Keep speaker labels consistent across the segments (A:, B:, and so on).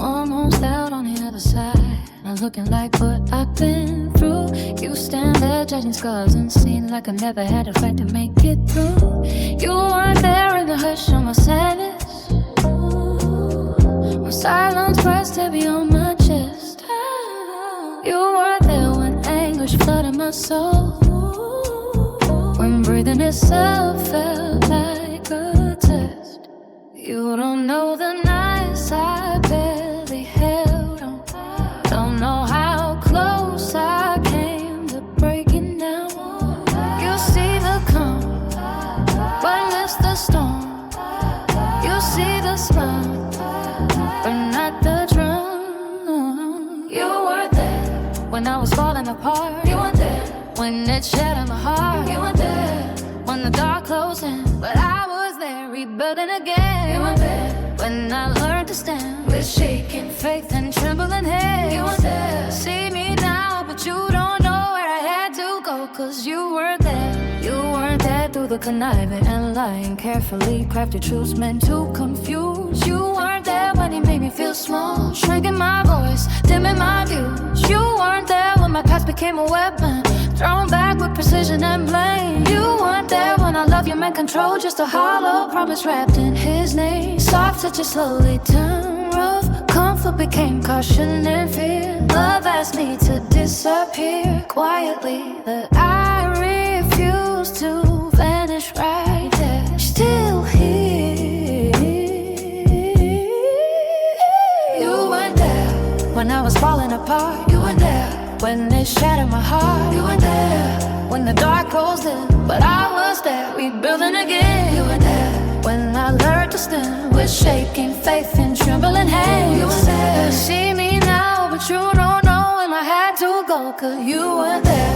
A: Almost out on the other side, not looking like what I've been through. You stand there judging scars unseen, like I never had a fight to make it through. You weren't there in the hush of my sadness. My silence pressed heavy on my chest. You weren't there when anguish flooded my soul, when breathing itself felt like a test. You don't know the nights I barely held on. Don't know how close I came to breaking down. You see the calm, but miss the storm. You see the smile, but not the drum. You weren't there when I was falling apart. You weren't there when it shattered my heart. You weren't there when the dark closed in, but I was there rebuilding again. You weren't there when I learned to stand with shaking faith and trembling head. You weren't there. See me now, but you don't know where I had to go, 'cause you weren't there. You weren't there through the conniving and lying, carefully crafted truths meant to confuse. You weren't there when he made me feel small, shrinking my voice, dimming my views. You weren't there when my past became a weapon, thrown back with precision and blame. You weren't there when I love you meant control, just a hollow promise wrapped in his name. Soft touches slowly turned rough, comfort became caution and fear. Love asked me to disappear quietly, but I refuse to vanish right there. Still here. You weren't there when I was falling apart. You weren't there when it shattered my heart. You weren't there when the dark closed in, but I was there rebuilding again. You weren't there when I learned to stand with shaking faith and trembling hands. You weren't there. See me now, but you don't know when I had to go, 'cause you weren't there.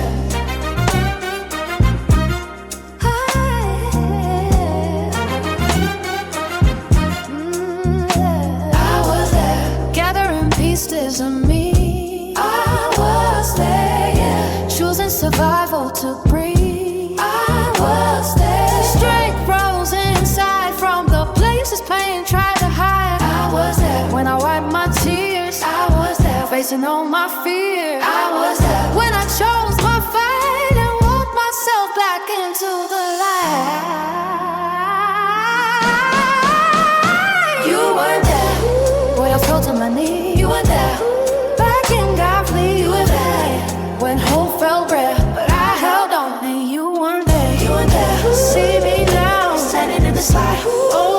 A: I was there, gathering pieces of me. I was there, yeah, choosing survival to breathe. I was there, strength rose inside from the places pain tried to hide. I was there when I wiped my tears. I was there facing all my fears. I was there when I chose my fight and walked myself back into the light. You weren't there when I fell to my knees. You weren't there backing God flee. You were there when hope felt rare, but I held on and you weren't there. You weren't there. See me now, standing in the light. Oh,